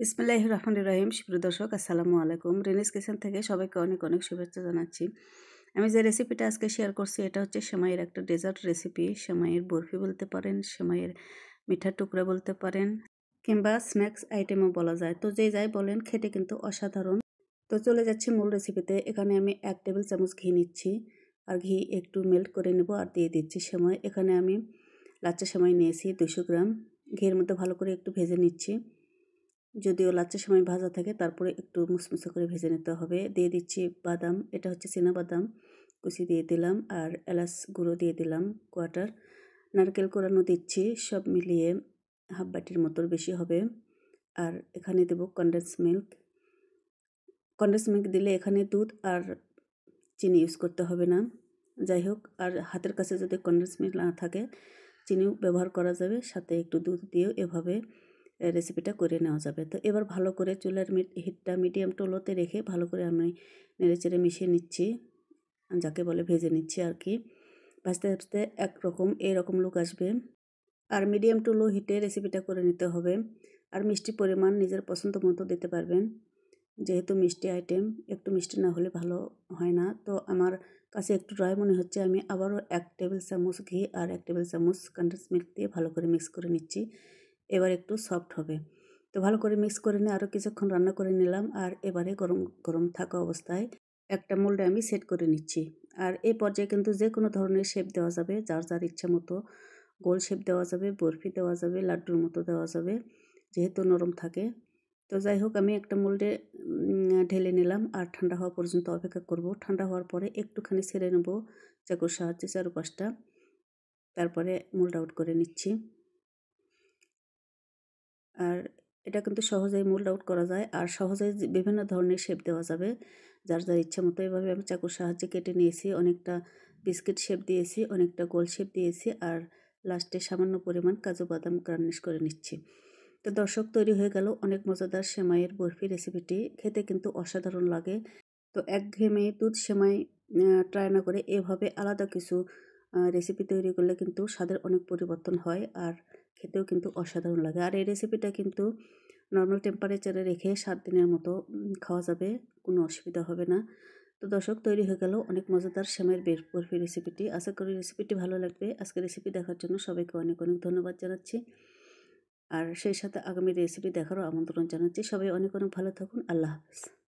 বিসমিল্লাহির রহমানির রহিম। সুপ্রিয় দর্শক, আসসালামু আলাইকুম। রেনিস কিচেন থেকে সবাইকে অনেক অনেক শুভেচ্ছা জানাচ্ছি। আমি যে রেসিপিটা আজকে শেয়ার করছি এটা হচ্ছে সেমাইয়ের একটা ডেজার্ট রেসিপি। সেমাইয়ের বরফি বলতে পারেন, সেমাইয়ের মিঠার টুকরা বলতে পারেন, কিংবা স্ন্যাক্স আইটেমও বলা যায়। তো যে যাই বলেন, খেতে কিন্তু অসাধারণ। তো চলে যাচ্ছি মূল রেসিপিতে। এখানে আমি 1 টেবিল চামচ ঘি নিচ্ছি, আর ঘি একটু মেল্ট করে নেব আর দিয়ে দিচ্ছি সেমাই। এখানে আমি লাচ্চা সেমাই নিয়েছি 200 গ্রাম। ঘিয়ের মধ্যে ভালো করে একটু ভেজে নিচ্ছি। যদিও লাচ্চা সেমাই ভাজা থাকে, তারপরে একটু মুসমুসে করে ভেজে নিতে হবে। দিয়ে দিচ্ছি বাদাম, এটা হচ্ছে চীনা বাদাম কুচি দিয়ে দিলাম, আর এলাচ গুঁড়ো দিয়ে দিলাম কোয়াটার, নারকেল কোরানো দিচ্ছি। সব মিলিয়ে হাফ বাটির মতোর বেশি হবে। আর এখানে দেব কনডেন্স মিল্ক। কনডেন্স মিল্ক দিলে এখানে দুধ আর চিনি ইউজ করতে হবে না। যাই হোক, আর হাতের কাছে যদি কনডেন্স মিল্ক না থাকে, চিনিও ব্যবহার করা যাবে, সাথে একটু দুধ দিয়েও এভাবে রেসিপিটা করে নেওয়া যাবে। তো এবার ভালো করে চুলার হিটটা মিডিয়াম টু লোতে রেখে ভালো করে আমি নেড়েচেড়ে মিশিয়ে নিচ্ছি, যাকে বলে ভেজে নিচ্ছি আর কি। ভাজতে ভাজতে এরকম লুক আসবে। আর মিডিয়াম টু লো হিটে রেসিপিটা করে নিতে হবে। আর মিষ্টির পরিমাণ নিজের পছন্দ মতো দিতে পারবেন, যেহেতু মিষ্টি আইটেম, একটু মিষ্টি না হলে ভালো হয় না। তো আমার কাছে একটু ড্রাই মনে হচ্ছে, আমি আবারও 1 টেবিল চামচ ঘি আর 1 টেবিল চামচ কনডেন্স মিল্ক দিয়ে ভালো করে মিক্স করে নিচ্ছি। এবার একটু সফট হবে। তো ভালো করে মিক্স করে নিয়ে আরও কিছুক্ষণ রান্না করে নিলাম। আর এবারে গরম গরম থাকা অবস্থায় একটা মোল্ডে আমি সেট করে নিচ্ছি। আর এই পর্যায়ে কিন্তু যে কোনো ধরনের শেপ দেওয়া যাবে, যার যার ইচ্ছা মতো। গোল শেপ দেওয়া যাবে, বরফি দেওয়া যাবে, লাড্ডুর মতো দেওয়া যাবে, যেহেতু নরম থাকে। তো যাই হোক, আমি একটা মোল্ডে ঢেলে নিলাম আর ঠান্ডা হওয়া পর্যন্ত অপেক্ষা করব। ঠান্ডা হওয়ার পরে একটুখানি ছেড়ে নেব চাকুর সাহায্যে চারপাশটা, তারপরে মোল্ড আউট করে নিচ্ছি। আর এটা কিন্তু সহজেই মোল্ড আউট করা যায়, আর সহজেই বিভিন্ন ধরনের শেপ দেওয়া যাবে, যার যার ইচ্ছা মতো। এভাবে আমি চাকুর সাহায্যে কেটে নিয়েছি। অনেকটা বিস্কিট শেপ দিয়েছি, অনেকটা গোল শেপ দিয়েছি, আর লাস্টে সামান্য পরিমাণ কাজু বাদাম গার্নিশ করে নিচ্ছি। তো দর্শক, তৈরি হয়ে গেল অনেক মজাদার সেমাইয়ের বরফি রেসিপিটি। খেতে কিন্তু অসাধারণ লাগে। তো একঘেয়েমি দুধ সেমাই ট্রাই না করে এভাবে আলাদা কিছু রেসিপি তৈরি করলে কিন্তু স্বাদের অনেক পরিবর্তন হয়, আর খেতেও কিন্তু অসাধারণ লাগে। আর এই রেসিপিটা কিন্তু নর্মাল টেম্পারেচারে রেখে 7 দিনের মতো খাওয়া যাবে, কোনো অসুবিধা হবে না। তো দর্শক, তৈরি হয়ে গেল অনেক মজাদার সেমাইয়ের বরফি রেসিপিটি। আশা করি রেসিপিটি ভালো লাগবে। আজকে রেসিপি দেখার জন্য সবাইকে অনেক অনেক ধন্যবাদ জানাচ্ছি। আর সেই সাথে আগামী রেসিপি দেখারও আমন্ত্রণ জানাচ্ছি। সবাই অনেক অনেক ভালো থাকুন। আল্লাহ হাফেজ।